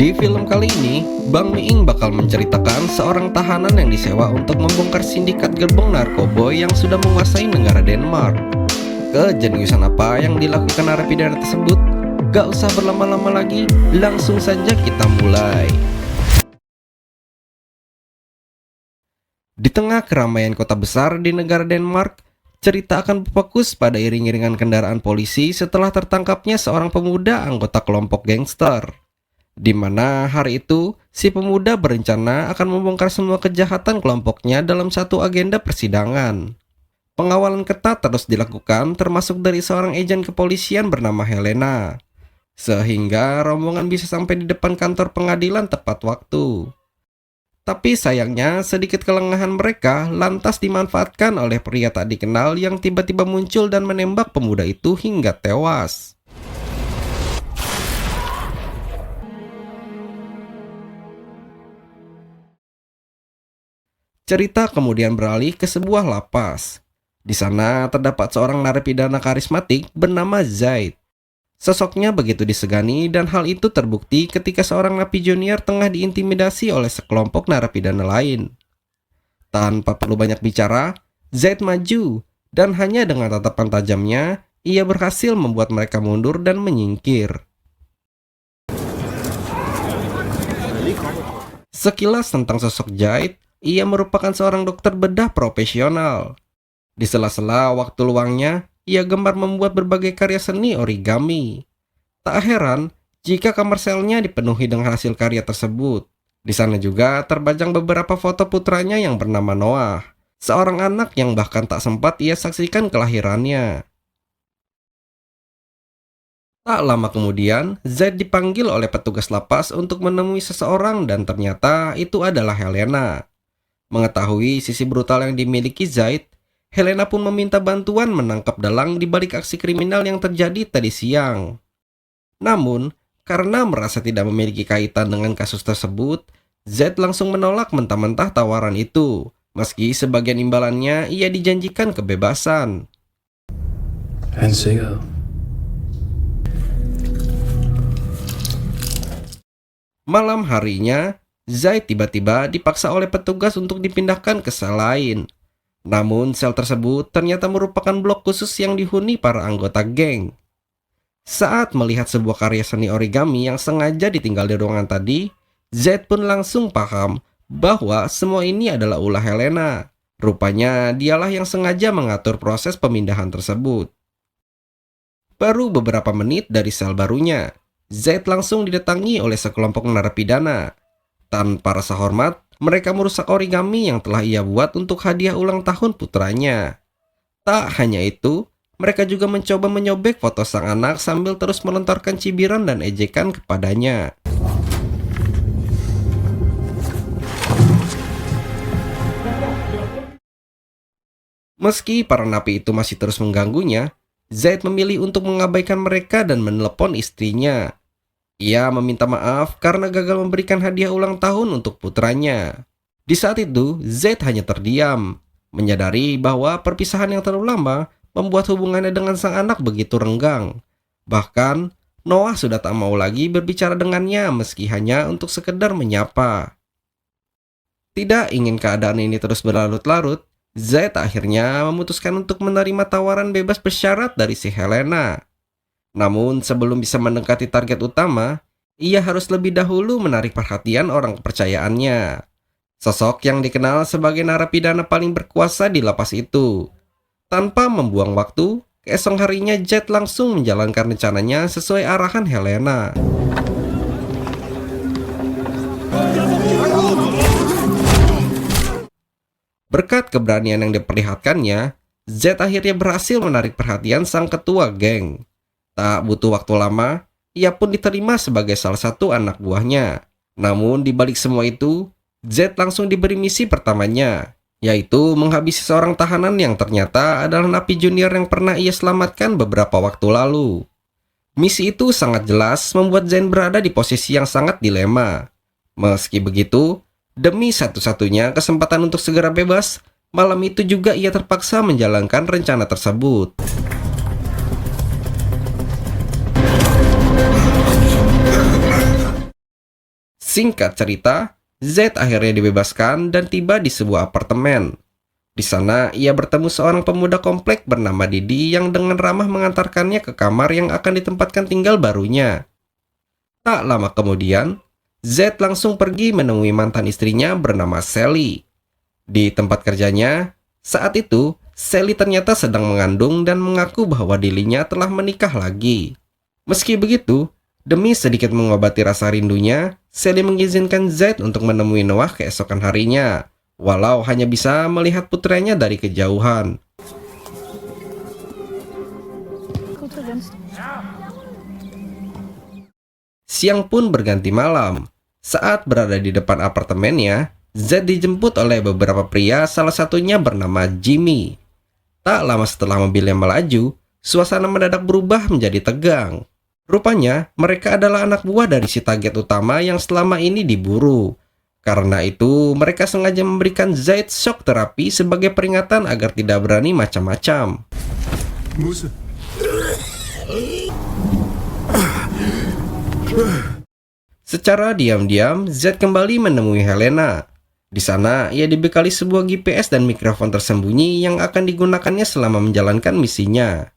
Di film kali ini, Bang Miing bakal menceritakan seorang tahanan yang disewa untuk membongkar sindikat gerbong narkoboy yang sudah menguasai negara Denmark. Kejeniusan apa yang dilakukan narapidana tersebut? Gak usah berlama-lama lagi, langsung saja kita mulai. Di tengah keramaian kota besar di negara Denmark, cerita akan berfokus pada iring-iringan kendaraan polisi setelah tertangkapnya seorang pemuda anggota kelompok gangster. Di mana hari itu, si pemuda berencana akan membongkar semua kejahatan kelompoknya dalam satu agenda persidangan. Pengawalan ketat terus dilakukan termasuk dari seorang agen kepolisian bernama Helena. Sehingga rombongan bisa sampai di depan kantor pengadilan tepat waktu. Tapi sayangnya sedikit kelengahan mereka lantas dimanfaatkan oleh pria tak dikenal yang tiba-tiba muncul dan menembak pemuda itu hingga tewas. Cerita kemudian beralih ke sebuah lapas. Di sana terdapat seorang narapidana karismatik bernama Zaid. Sosoknya begitu disegani dan hal itu terbukti ketika seorang napi junior tengah diintimidasi oleh sekelompok narapidana lain. Tanpa perlu banyak bicara, Zaid maju dan hanya dengan tatapan tajamnya, ia berhasil membuat mereka mundur dan menyingkir. Sekilas tentang sosok Zaid, ia merupakan seorang dokter bedah profesional. Di sela-sela waktu luangnya, ia gemar membuat berbagai karya seni origami. Tak heran jika kamar selnya dipenuhi dengan hasil karya tersebut. Di sana juga terbajang beberapa foto putranya yang bernama Noah, seorang anak yang bahkan tak sempat ia saksikan kelahirannya. Tak lama kemudian, Zaid dipanggil oleh petugas lapas untuk menemui seseorang dan ternyata itu adalah Helena. Mengetahui sisi brutal yang dimiliki Zaid, Helena pun meminta bantuan menangkap dalang di balik aksi kriminal yang terjadi tadi siang. Namun, karena merasa tidak memiliki kaitan dengan kasus tersebut, Zaid langsung menolak mentah-mentah tawaran itu, meski sebagian imbalannya ia dijanjikan kebebasan. Malam harinya, Zaid tiba-tiba dipaksa oleh petugas untuk dipindahkan ke sel lain. Namun sel tersebut ternyata merupakan blok khusus yang dihuni para anggota geng. Saat melihat sebuah karya seni origami yang sengaja ditinggal di ruangan tadi, Zaid pun langsung paham bahwa semua ini adalah ulah Helena. Rupanya dialah yang sengaja mengatur proses pemindahan tersebut. Baru beberapa menit dari sel barunya, Zaid langsung didatangi oleh sekelompok narapidana. Tanpa rasa hormat, mereka merusak origami yang telah ia buat untuk hadiah ulang tahun putranya. Tak hanya itu, mereka juga mencoba menyobek foto sang anak sambil terus melontarkan cibiran dan ejekan kepadanya. Meski para napi itu masih terus mengganggunya, Zaid memilih untuk mengabaikan mereka dan menelepon istrinya. Ia meminta maaf karena gagal memberikan hadiah ulang tahun untuk putranya. Di saat itu, Zaid hanya terdiam, menyadari bahwa perpisahan yang terlalu lama membuat hubungannya dengan sang anak begitu renggang. Bahkan, Noah sudah tak mau lagi berbicara dengannya meski hanya untuk sekedar menyapa. Tidak ingin keadaan ini terus berlarut-larut, Zaid akhirnya memutuskan untuk menerima tawaran bebas bersyarat dari si Helena. Namun sebelum bisa mendekati target utama, ia harus lebih dahulu menarik perhatian orang kepercayaannya. Sosok yang dikenal sebagai narapidana paling berkuasa di lapas itu. Tanpa membuang waktu, keesok harinya Zaid langsung menjalankan rencananya sesuai arahan Helena. Berkat keberanian yang diperlihatkannya, Zaid akhirnya berhasil menarik perhatian sang ketua geng. Tak butuh waktu lama, ia pun diterima sebagai salah satu anak buahnya. Namun di balik semua itu, Zaid langsung diberi misi pertamanya, yaitu menghabisi seorang tahanan yang ternyata adalah napi junior yang pernah ia selamatkan beberapa waktu lalu. Misi itu sangat jelas membuat Zaid berada di posisi yang sangat dilema. Meski begitu, demi satu-satunya kesempatan untuk segera bebas, malam itu juga ia terpaksa menjalankan rencana tersebut. Singkat cerita, Z akhirnya dibebaskan dan tiba di sebuah apartemen. Di sana, ia bertemu seorang pemuda komplek bernama Didi yang dengan ramah mengantarkannya ke kamar yang akan ditempatkan tinggal barunya. Tak lama kemudian, Z langsung pergi menemui mantan istrinya bernama Sally. Di tempat kerjanya, saat itu, Sally ternyata sedang mengandung dan mengaku bahwa dirinya telah menikah lagi. Meski begitu, demi sedikit mengobati rasa rindunya, Sally mengizinkan Z untuk menemui Noah keesokan harinya, walau hanya bisa melihat putranya dari kejauhan. Siang pun berganti malam. Saat berada di depan apartemennya, Z dijemput oleh beberapa pria, salah satunya bernama Jimmy. Tak lama setelah mobilnya melaju, suasana mendadak berubah menjadi tegang. Rupanya, mereka adalah anak buah dari si target utama yang selama ini diburu. Karena itu, mereka sengaja memberikan Zaid shock terapi sebagai peringatan agar tidak berani macam-macam. Secara diam-diam, Z kembali menemui Helena. Di sana, ia dibekali sebuah GPS dan mikrofon tersembunyi yang akan digunakannya selama menjalankan misinya.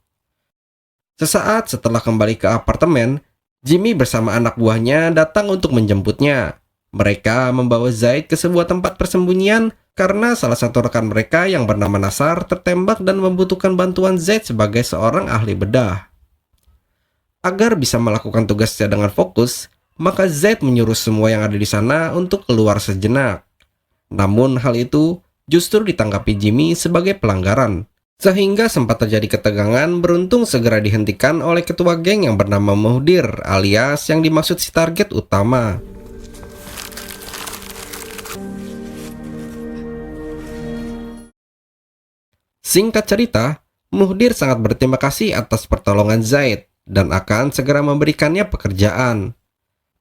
Sesaat setelah kembali ke apartemen, Jimmy bersama anak buahnya datang untuk menjemputnya. Mereka membawa Zaid ke sebuah tempat persembunyian karena salah satu rekan mereka yang bernama Nasar tertembak dan membutuhkan bantuan Zaid sebagai seorang ahli bedah. Agar bisa melakukan tugasnya dengan fokus, maka Zaid menyuruh semua yang ada di sana untuk keluar sejenak. Namun hal itu justru ditanggapi Jimmy sebagai pelanggaran, sehingga sempat terjadi ketegangan beruntung segera dihentikan oleh ketua geng yang bernama Muhdir alias yang dimaksud si target utama. Singkat cerita, Muhdir sangat berterima kasih atas pertolongan Zaid dan akan segera memberikannya pekerjaan.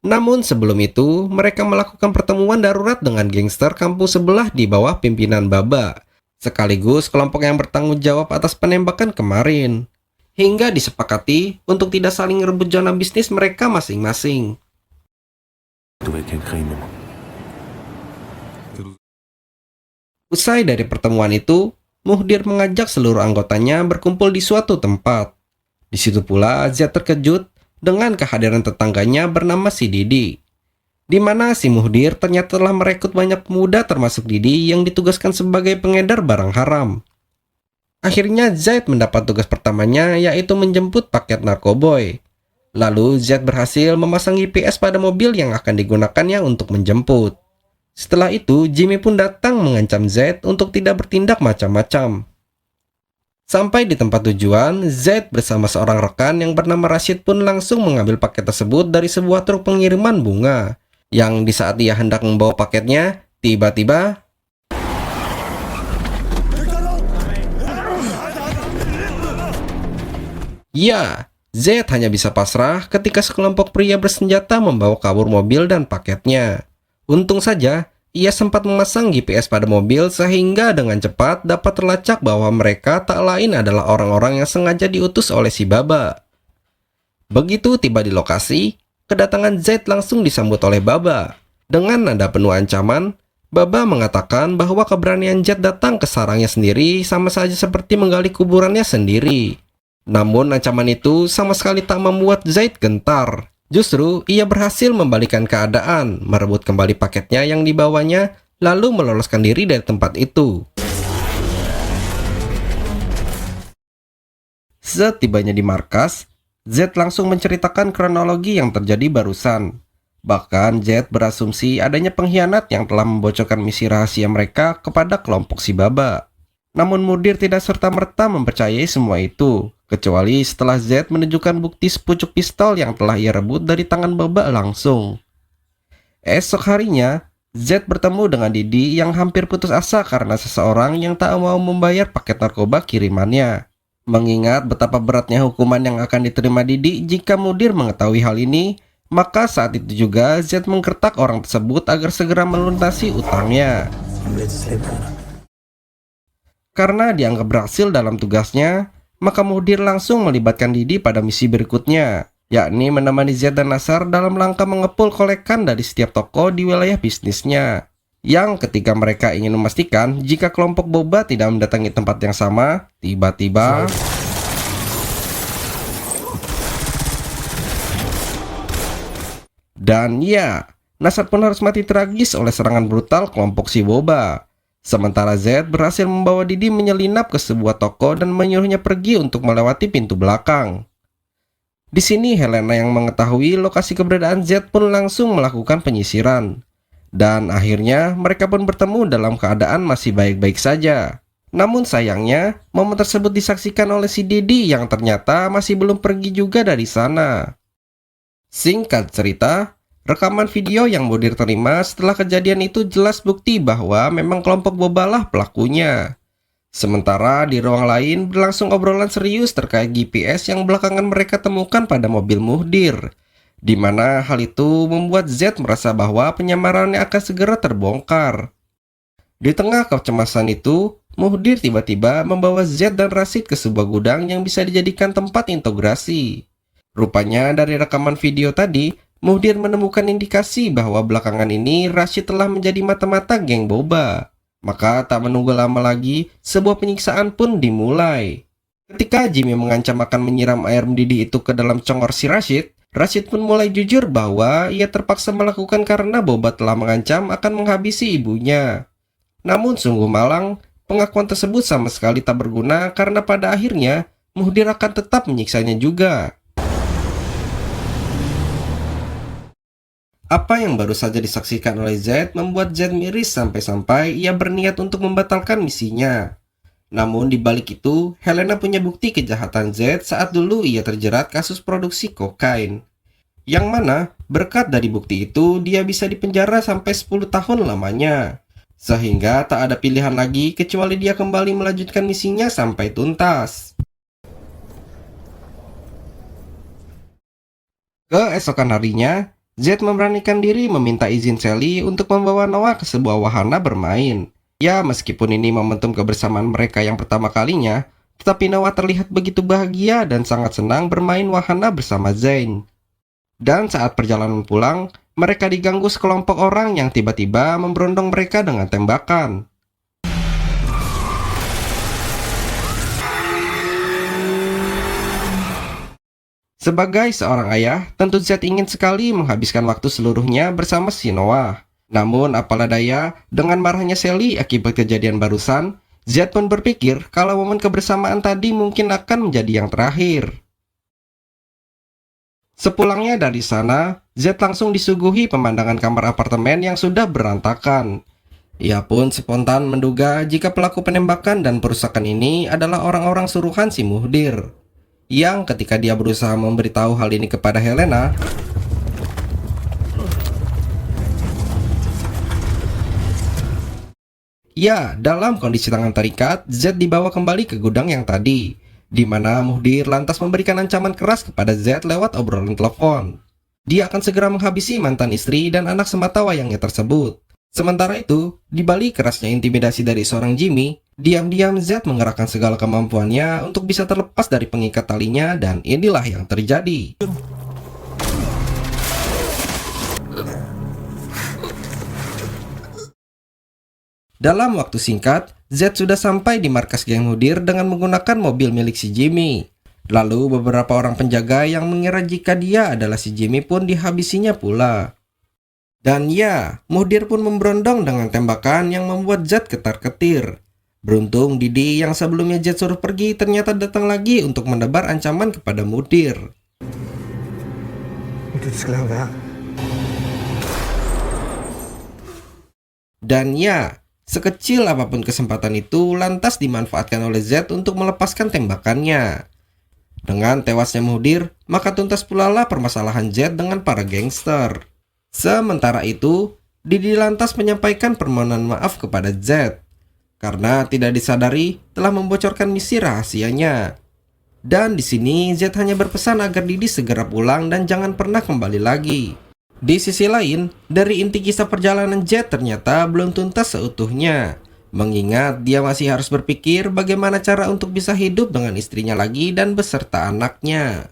Namun sebelum itu, mereka melakukan pertemuan darurat dengan gangster kampung sebelah di bawah pimpinan Baba, sekaligus kelompok yang bertanggung jawab atas penembakan kemarin. Hingga disepakati untuk tidak saling rebut zona bisnis mereka masing-masing. Usai dari pertemuan itu, Muhdir mengajak seluruh anggotanya berkumpul di suatu tempat. Di situ pula Zia terkejut dengan kehadiran tetangganya bernama si Didi, di mana si Muhdir ternyata telah merekrut banyak pemuda termasuk Didi yang ditugaskan sebagai pengedar barang haram. Akhirnya Zaid mendapat tugas pertamanya yaitu menjemput paket narkoboy. Lalu Zaid berhasil memasang GPS pada mobil yang akan digunakannya untuk menjemput. Setelah itu Jimmy pun datang mengancam Zaid untuk tidak bertindak macam-macam. Sampai di tempat tujuan, Zaid bersama seorang rekan yang bernama Rashid pun langsung mengambil paket tersebut dari sebuah truk pengiriman bunga. Yang di saat ia hendak membawa paketnya, tiba-tiba ya, Zaid hanya bisa pasrah ketika sekelompok pria bersenjata membawa kabur mobil dan paketnya. Untung saja, ia sempat memasang GPS pada mobil sehingga dengan cepat dapat terlacak bahwa mereka tak lain adalah orang-orang yang sengaja diutus oleh si Baba. Begitu tiba di lokasi, kedatangan Zaid langsung disambut oleh Baba. Dengan nada penuh ancaman, Baba mengatakan bahwa keberanian Zaid datang ke sarangnya sendiri sama saja seperti menggali kuburannya sendiri. Namun ancaman itu sama sekali tak membuat Zaid gentar. Justru, ia berhasil membalikan keadaan, merebut kembali paketnya yang dibawanya, lalu meloloskan diri dari tempat itu. Setibanya di markas, Z langsung menceritakan kronologi yang terjadi barusan. Bahkan, Z berasumsi adanya pengkhianat yang telah membocorkan misi rahasia mereka kepada kelompok si Baba. Namun Muhdir tidak serta-merta mempercayai semua itu, kecuali setelah Z menunjukkan bukti sepucuk pistol yang telah ia rebut dari tangan Baba langsung. Esok harinya, Z bertemu dengan Didi yang hampir putus asa karena seseorang yang tak mau membayar paket narkoba kirimannya. Mengingat betapa beratnya hukuman yang akan diterima Didi jika Muhdir mengetahui hal ini, maka saat itu juga Z menggertak orang tersebut agar segera melunasi utangnya. Karena dianggap berhasil dalam tugasnya, maka Muhdir langsung melibatkan Didi pada misi berikutnya, yakni menemani Z dan Nasar dalam rangka mengepul kolekan dari setiap toko di wilayah bisnisnya. Yang ketika mereka ingin memastikan jika kelompok boba tidak mendatangi tempat yang sama, tiba-tiba dan ya, Nasar pun harus mati tragis oleh serangan brutal kelompok si boba. Sementara Z berhasil membawa Didi menyelinap ke sebuah toko dan menyuruhnya pergi untuk melewati pintu belakang. Di sini Helena yang mengetahui lokasi keberadaan Z pun langsung melakukan penyisiran. Dan akhirnya mereka pun bertemu dalam keadaan masih baik-baik saja. Namun sayangnya, momen tersebut disaksikan oleh si Didi yang ternyata masih belum pergi juga dari sana. Singkat cerita, rekaman video yang Mudir terima setelah kejadian itu jelas bukti bahwa memang kelompok boba lah pelakunya. Sementara di ruang lain berlangsung obrolan serius terkait GPS yang belakangan mereka temukan pada mobil Muhdir, di mana hal itu membuat Z merasa bahwa penyamarannya akan segera terbongkar. Di tengah kecemasan itu, Muhdir tiba-tiba membawa Z dan Rashid ke sebuah gudang yang bisa dijadikan tempat integrasi. Rupanya dari rekaman video tadi, Muhdir menemukan indikasi bahwa belakangan ini Rashid telah menjadi mata-mata geng boba. Maka tak menunggu lama lagi, sebuah penyiksaan pun dimulai. Ketika Jimmy mengancam akan menyiram air mendidih itu ke dalam congor si Rashid, Rashid pun mulai jujur bahwa ia terpaksa melakukan karena boba telah mengancam akan menghabisi ibunya. Namun sungguh malang, pengakuan tersebut sama sekali tak berguna karena pada akhirnya Muhdir akan tetap menyiksanya juga. Apa yang baru saja disaksikan oleh Z membuat Z miris sampai-sampai ia berniat untuk membatalkan misinya. Namun di balik itu, Helena punya bukti kejahatan Z saat dulu ia terjerat kasus produksi kokain. Yang mana, berkat dari bukti itu, dia bisa dipenjara sampai 10 tahun lamanya. Sehingga tak ada pilihan lagi kecuali dia kembali melanjutkan misinya sampai tuntas. Keesokan harinya, Z memberanikan diri meminta izin Sally untuk membawa Noah ke sebuah wahana bermain. Ya, meskipun ini momentum kebersamaan mereka yang pertama kalinya, tetapi Noah terlihat begitu bahagia dan sangat senang bermain wahana bersama Zayn. Dan saat perjalanan pulang, mereka diganggu sekelompok orang yang tiba-tiba memberondong mereka dengan tembakan. Sebagai seorang ayah, tentu Z ingin sekali menghabiskan waktu seluruhnya bersama si Noah. Namun apalah daya, dengan marahnya Sally akibat kejadian barusan, Z pun berpikir kalau momen kebersamaan tadi mungkin akan menjadi yang terakhir. Sepulangnya dari sana, Z langsung disuguhi pemandangan kamar apartemen yang sudah berantakan. Ia pun spontan menduga jika pelaku penembakan dan perusakan ini adalah orang-orang suruhan si Muhdir. Yang ketika dia berusaha memberitahu hal ini kepada Helena, ya, dalam kondisi tangan terikat, Z dibawa kembali ke gudang yang tadi, di mana Muhdir lantas memberikan ancaman keras kepada Z lewat obrolan telepon. Dia akan segera menghabisi mantan istri dan anak sematawayangnya tersebut. Sementara itu, di balik kerasnya intimidasi dari seorang Jimmy, diam-diam Z mengerahkan segala kemampuannya untuk bisa terlepas dari pengikat talinya dan inilah yang terjadi. Dalam waktu singkat, Z sudah sampai di markas geng Muhdir dengan menggunakan mobil milik si Jimmy. Lalu beberapa orang penjaga yang mengira jika dia adalah si Jimmy pun dihabisinya pula. Dan ya, Muhdir pun memberondong dengan tembakan yang membuat Z ketar-ketir. Beruntung Didi yang sebelumnya Z suruh pergi ternyata datang lagi untuk menebar ancaman kepada Muhdir. Dan ya, sekecil apapun kesempatan itu lantas dimanfaatkan oleh Z untuk melepaskan tembakannya. Dengan tewasnya Muhdir, maka tuntas pula lah permasalahan Z dengan para gangster. Sementara itu, Didi lantas menyampaikan permohonan maaf kepada Z karena tidak disadari telah membocorkan misi rahasianya. Dan di sini Z hanya berpesan agar Didi segera pulang dan jangan pernah kembali lagi. Di sisi lain, dari inti kisah perjalanan Z ternyata belum tuntas seutuhnya, mengingat dia masih harus berpikir bagaimana cara untuk bisa hidup dengan istrinya lagi dan beserta anaknya.